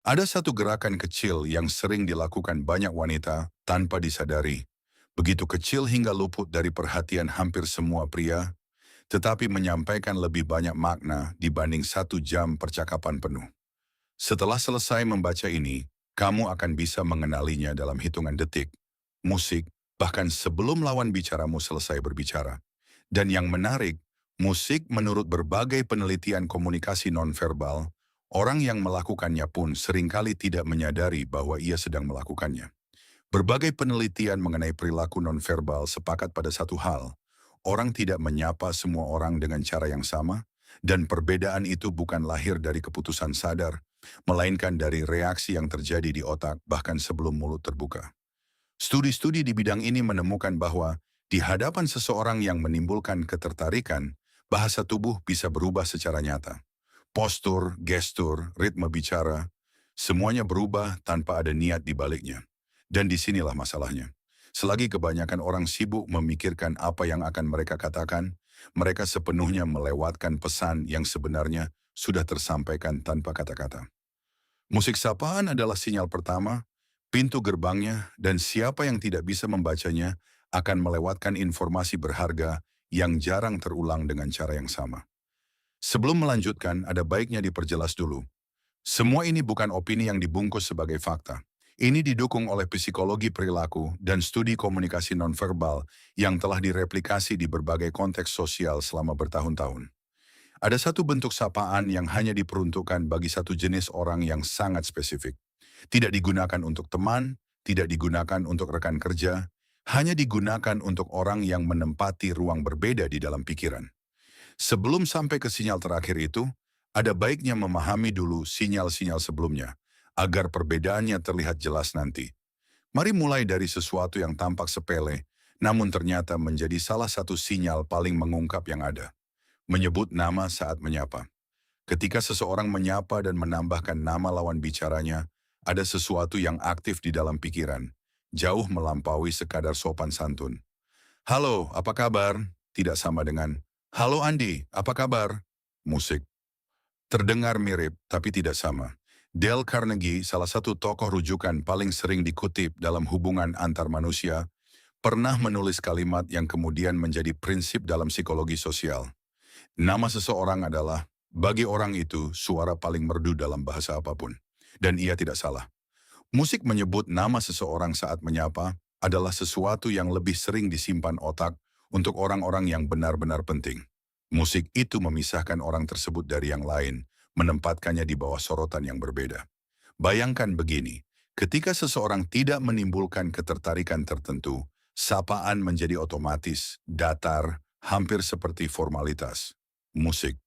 Ada satu gerakan kecil yang sering dilakukan banyak wanita tanpa disadari. Begitu kecil hingga luput dari perhatian hampir semua pria, tetapi menyampaikan lebih banyak makna dibanding 1 jam percakapan penuh. Setelah selesai membaca ini, kamu akan bisa mengenalinya dalam hitungan detik, musik, bahkan sebelum lawan bicaramu selesai berbicara. Dan yang menarik, musik menurut berbagai penelitian komunikasi nonverbal, orang yang melakukannya pun seringkali tidak menyadari bahwa ia sedang melakukannya. Berbagai penelitian mengenai perilaku nonverbal sepakat pada satu hal, orang tidak menyapa semua orang dengan cara yang sama, dan perbedaan itu bukan lahir dari keputusan sadar, melainkan dari reaksi yang terjadi di otak bahkan sebelum mulut terbuka. Studi-studi di bidang ini menemukan bahwa di hadapan seseorang yang menimbulkan ketertarikan, bahasa tubuh bisa berubah secara nyata. Postur, gestur, ritme bicara, semuanya berubah tanpa ada niat di baliknya. Dan disinilah masalahnya. Selagi kebanyakan orang sibuk memikirkan apa yang akan mereka katakan, mereka sepenuhnya melewatkan pesan yang sebenarnya sudah tersampaikan tanpa kata-kata. Musik sapaan adalah sinyal pertama, pintu gerbangnya, dan siapa yang tidak bisa membacanya akan melewatkan informasi berharga yang jarang terulang dengan cara yang sama. Sebelum melanjutkan, ada baiknya diperjelas dulu. Semua ini bukan opini yang dibungkus sebagai fakta. Ini didukung oleh psikologi perilaku dan studi komunikasi nonverbal yang telah direplikasi di berbagai konteks sosial selama bertahun-tahun. Ada satu bentuk sapaan yang hanya diperuntukkan bagi satu jenis orang yang sangat spesifik. Tidak digunakan untuk teman, tidak digunakan untuk rekan kerja, hanya digunakan untuk orang yang menempati ruang berbeda di dalam pikiran. Sebelum sampai ke sinyal terakhir itu, ada baiknya memahami dulu sinyal-sinyal sebelumnya, agar perbedaannya terlihat jelas nanti. Mari mulai dari sesuatu yang tampak sepele, namun ternyata menjadi salah satu sinyal paling mengungkap yang ada. Menyebut nama saat menyapa. Ketika seseorang menyapa dan menambahkan nama lawan bicaranya, ada sesuatu yang aktif di dalam pikiran, jauh melampaui sekadar sopan santun. Halo, apa kabar? Tidak sama dengan, halo Andi, apa kabar? Musik. Terdengar mirip, tapi tidak sama. Dale Carnegie, salah satu tokoh rujukan paling sering dikutip dalam hubungan antar manusia, pernah menulis kalimat yang kemudian menjadi prinsip dalam psikologi sosial. Nama seseorang adalah, bagi orang itu, suara paling merdu dalam bahasa apapun. Dan ia tidak salah. Musik menyebut nama seseorang saat menyapa adalah sesuatu yang lebih sering disimpan otak untuk orang-orang yang benar-benar penting. Musik itu memisahkan orang tersebut dari yang lain, menempatkannya di bawah sorotan yang berbeda. Bayangkan begini, ketika seseorang tidak menimbulkan ketertarikan tertentu, sapaan menjadi otomatis, datar, hampir seperti formalitas. Musik.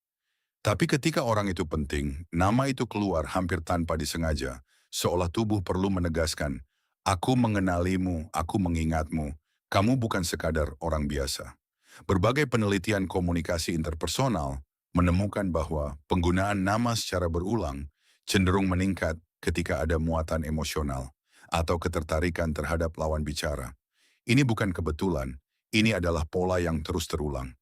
Tapi ketika orang itu penting, nama itu keluar hampir tanpa disengaja, seolah tubuh perlu menegaskan, aku mengenalimu, aku mengingatmu, kamu bukan sekadar orang biasa. Berbagai penelitian komunikasi interpersonal menemukan bahwa penggunaan nama secara berulang cenderung meningkat ketika ada muatan emosional atau ketertarikan terhadap lawan bicara. Ini bukan kebetulan, ini adalah pola yang terus terulang.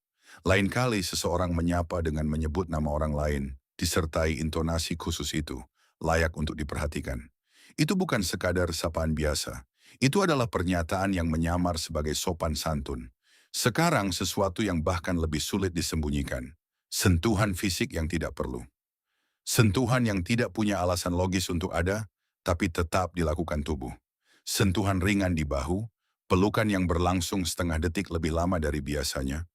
Lain kali seseorang menyapa dengan menyebut nama orang lain, disertai intonasi khusus itu, layak untuk diperhatikan. Itu bukan sekadar sapaan biasa. Itu adalah pernyataan yang menyamar sebagai sopan santun. Sekarang sesuatu yang bahkan lebih sulit disembunyikan. Sentuhan fisik yang tidak perlu. Sentuhan yang tidak punya alasan logis untuk ada, tapi tetap dilakukan tubuh. Sentuhan ringan di bahu, pelukan yang berlangsung setengah detik lebih lama dari biasanya,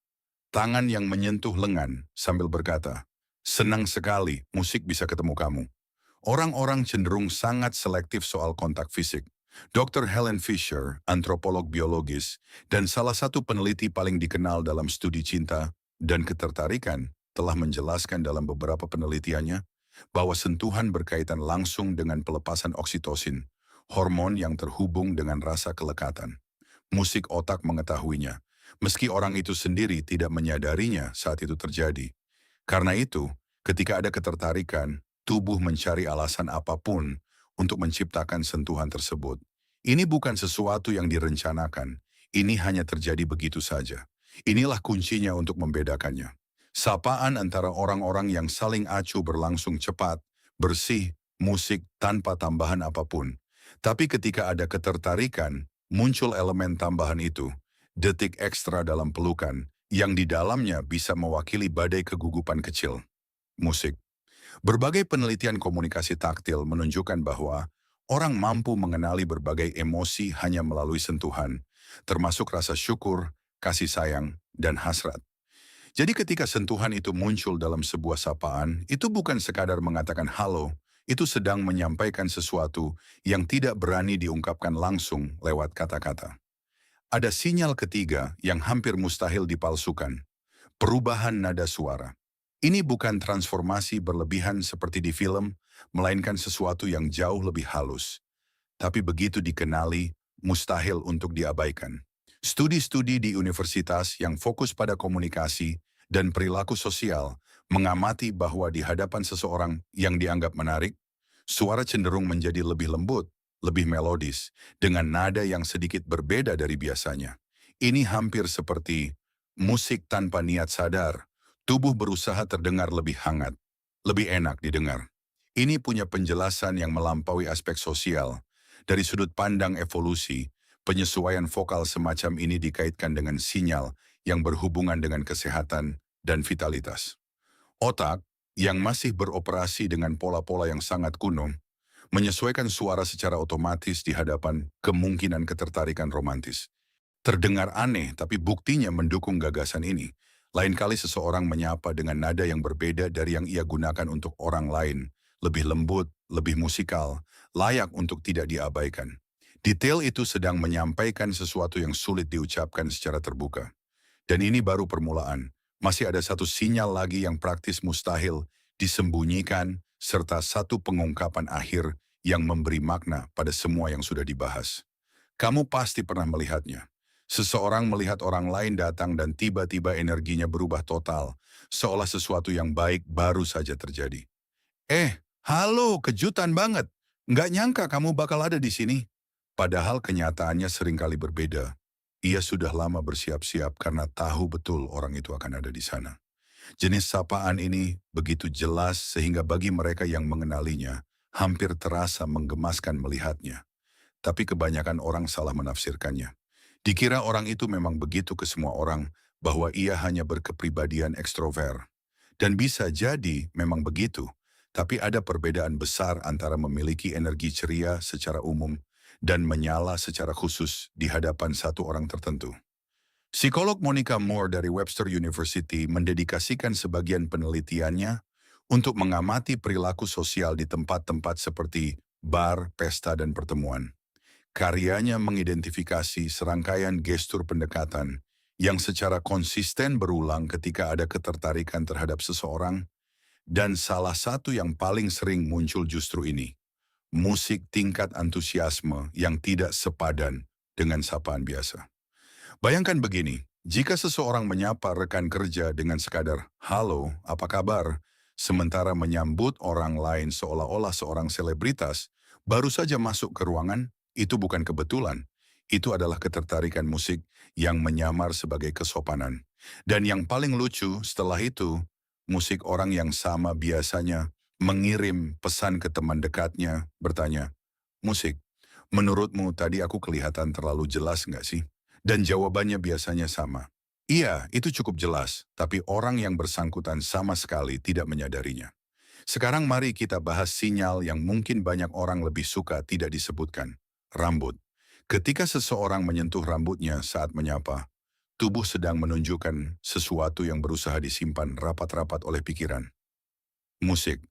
tangan yang menyentuh lengan sambil berkata, senang sekali musik bisa ketemu kamu. Orang-orang cenderung sangat selektif soal kontak fisik. Dr. Helen Fisher, antropolog biologis, dan salah satu peneliti paling dikenal dalam studi cinta dan ketertarikan, telah menjelaskan dalam beberapa penelitiannya bahwa sentuhan berkaitan langsung dengan pelepasan oksitosin, hormon yang terhubung dengan rasa kelekatan. Musik otak mengetahuinya, meski orang itu sendiri tidak menyadarinya saat itu terjadi. Karena itu, ketika ada ketertarikan, tubuh mencari alasan apapun untuk menciptakan sentuhan tersebut. Ini bukan sesuatu yang direncanakan, ini hanya terjadi begitu saja. Inilah kuncinya untuk membedakannya. Sapaan antara orang-orang yang saling acuh berlangsung cepat, bersih, musik tanpa tambahan apapun. Tapi ketika ada ketertarikan, muncul elemen tambahan itu, detik ekstra dalam pelukan, yang di dalamnya bisa mewakili badai kegugupan kecil. Musik. Berbagai penelitian komunikasi taktil menunjukkan bahwa orang mampu mengenali berbagai emosi hanya melalui sentuhan, termasuk rasa syukur, kasih sayang, dan hasrat. Jadi ketika sentuhan itu muncul dalam sebuah sapaan, itu bukan sekadar mengatakan halo, itu sedang menyampaikan sesuatu yang tidak berani diungkapkan langsung lewat kata-kata. Ada sinyal ketiga yang hampir mustahil dipalsukan, perubahan nada suara. Ini bukan transformasi berlebihan seperti di film, melainkan sesuatu yang jauh lebih halus. Tapi begitu dikenali, mustahil untuk diabaikan. Studi-studi di universitas yang fokus pada komunikasi dan perilaku sosial mengamati bahwa di hadapan seseorang yang dianggap menarik, suara cenderung menjadi lebih lembut, lebih melodis, dengan nada yang sedikit berbeda dari biasanya. Ini hampir seperti musik tanpa niat sadar. Tubuh berusaha terdengar lebih hangat, lebih enak didengar. Ini punya penjelasan yang melampaui aspek sosial. Dari sudut pandang evolusi, penyesuaian vokal semacam ini dikaitkan dengan sinyal yang berhubungan dengan kesehatan dan vitalitas. Otak, yang masih beroperasi dengan pola-pola yang sangat kuno, menyesuaikan suara secara otomatis di hadapan kemungkinan ketertarikan romantis. Terdengar aneh, tapi buktinya mendukung gagasan ini. Lain kali seseorang menyapa dengan nada yang berbeda dari yang ia gunakan untuk orang lain, lebih lembut, lebih musikal, layak untuk tidak diabaikan. Detail itu sedang menyampaikan sesuatu yang sulit diucapkan secara terbuka. Dan ini baru permulaan. Masih ada satu sinyal lagi yang praktis mustahil disembunyikan, serta satu pengungkapan akhir yang memberi makna pada semua yang sudah dibahas. Kamu pasti pernah melihatnya. Seseorang melihat orang lain datang dan tiba-tiba energinya berubah total, seolah sesuatu yang baik baru saja terjadi. Halo, kejutan banget. Nggak nyangka kamu bakal ada di sini. Padahal kenyataannya seringkali berbeda. Ia sudah lama bersiap-siap karena tahu betul orang itu akan ada di sana. Jenis sapaan ini begitu jelas sehingga bagi mereka yang mengenalinya, hampir terasa menggemaskan melihatnya. Tapi kebanyakan orang salah menafsirkannya. Dikira orang itu memang begitu ke semua orang, bahwa ia hanya berkepribadian ekstrover. Dan bisa jadi memang begitu, tapi ada perbedaan besar antara memiliki energi ceria secara umum dan menyala secara khusus di hadapan satu orang tertentu. Psikolog Monica Moore dari Webster University mendedikasikan sebagian penelitiannya untuk mengamati perilaku sosial di tempat-tempat seperti bar, pesta, dan pertemuan. Karyanya mengidentifikasi serangkaian gestur pendekatan yang secara konsisten berulang ketika ada ketertarikan terhadap seseorang, dan salah satu yang paling sering muncul justru ini, musik tingkat antusiasme yang tidak sepadan dengan sapaan biasa. Bayangkan begini, jika seseorang menyapa rekan kerja dengan sekadar, "Halo, apa kabar?" sementara menyambut orang lain seolah-olah seorang selebritas, baru saja masuk ke ruangan, itu bukan kebetulan. Itu adalah ketertarikan musik yang menyamar sebagai kesopanan. Dan yang paling lucu setelah itu, musik orang yang sama biasanya mengirim pesan ke teman dekatnya, bertanya, "Musik, menurutmu tadi aku kelihatan terlalu jelas nggak sih?" Dan jawabannya biasanya sama. Iya, itu cukup jelas, tapi orang yang bersangkutan sama sekali tidak menyadarinya. Sekarang mari kita bahas sinyal yang mungkin banyak orang lebih suka tidak disebutkan. Rambut. Ketika seseorang menyentuh rambutnya saat menyapa, tubuh sedang menunjukkan sesuatu yang berusaha disimpan rapat-rapat oleh pikiran. Musik.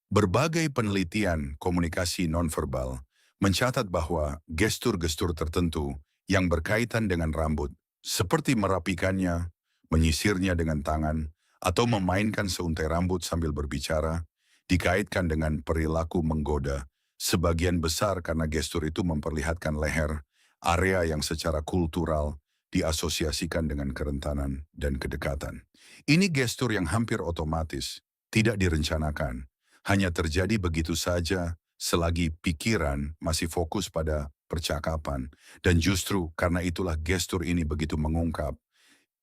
Berbagai penelitian komunikasi nonverbal mencatat bahwa gestur-gestur tertentu yang berkaitan dengan rambut, seperti merapikannya, menyisirnya dengan tangan, atau memainkan seuntai rambut sambil berbicara, dikaitkan dengan perilaku menggoda, sebagian besar karena gestur itu memperlihatkan leher, area yang secara kultural diasosiasikan dengan kerentanan dan kedekatan. Ini gestur yang hampir otomatis, tidak direncanakan, hanya terjadi begitu saja selagi pikiran masih fokus pada percakapan. Dan justru karena itulah gestur ini begitu mengungkap.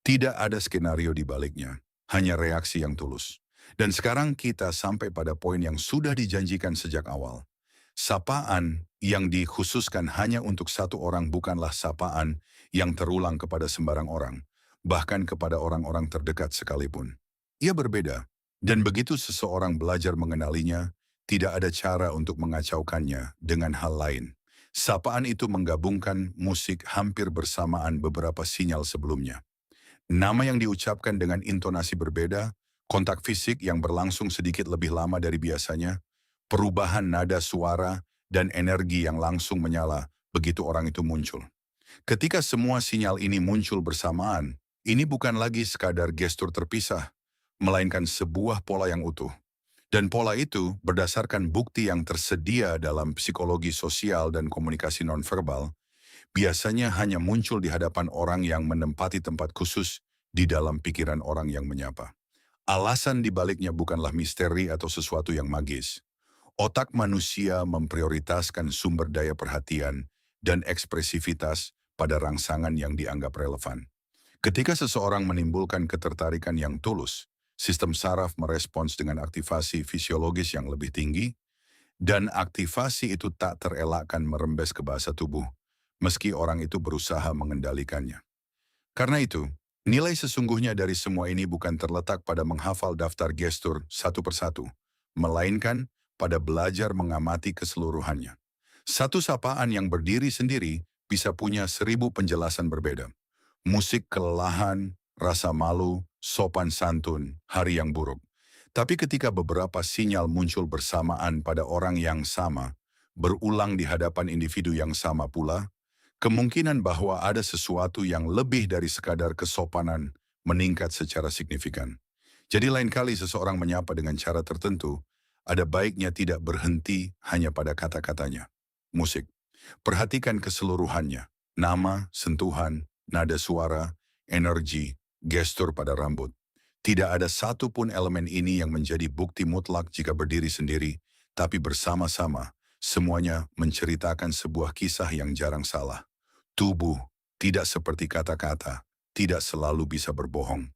Tidak ada skenario di baliknya, hanya reaksi yang tulus. Dan sekarang kita sampai pada poin yang sudah dijanjikan sejak awal. Sapaan yang dikhususkan hanya untuk satu orang bukanlah sapaan yang terulang kepada sembarang orang, bahkan kepada orang-orang terdekat sekalipun. Ia berbeda, dan begitu seseorang belajar mengenalinya, tidak ada cara untuk mengacaukannya dengan hal lain. Sapaan itu menggabungkan musik hampir bersamaan beberapa sinyal sebelumnya. Nama yang diucapkan dengan intonasi berbeda, kontak fisik yang berlangsung sedikit lebih lama dari biasanya, perubahan nada suara, dan energi yang langsung menyala begitu orang itu muncul. Ketika semua sinyal ini muncul bersamaan, ini bukan lagi sekadar gestur terpisah, melainkan sebuah pola yang utuh. Dan pola itu berdasarkan bukti yang tersedia dalam psikologi sosial dan komunikasi nonverbal, biasanya hanya muncul di hadapan orang yang menempati tempat khusus di dalam pikiran orang yang menyapa. Alasan dibaliknya bukanlah misteri atau sesuatu yang magis. Otak manusia memprioritaskan sumber daya perhatian dan ekspresivitas pada rangsangan yang dianggap relevan. Ketika seseorang menimbulkan ketertarikan yang tulus, sistem saraf merespons dengan aktivasi fisiologis yang lebih tinggi, dan aktivasi itu tak terelakkan merembes ke bahasa tubuh, meski orang itu berusaha mengendalikannya. Karena itu, nilai sesungguhnya dari semua ini bukan terletak pada menghafal daftar gestur satu persatu, melainkan pada belajar mengamati keseluruhannya. Satu sapaan yang berdiri sendiri bisa punya 1000 penjelasan berbeda. Musik kelelahan, rasa malu, sopan santun, hari yang buruk. Tapi ketika beberapa sinyal muncul bersamaan pada orang yang sama, berulang di hadapan individu yang sama pula, kemungkinan bahwa ada sesuatu yang lebih dari sekadar kesopanan meningkat secara signifikan. Jadi lain kali seseorang menyapa dengan cara tertentu, ada baiknya tidak berhenti hanya pada kata-katanya. Musik. Perhatikan keseluruhannya. Nama, sentuhan, nada suara, energi, gestur pada rambut. Tidak ada satupun elemen ini yang menjadi bukti mutlak jika berdiri sendiri, tapi bersama-sama, semuanya menceritakan sebuah kisah yang jarang salah. Tubuh, tidak seperti kata-kata, tidak selalu bisa berbohong.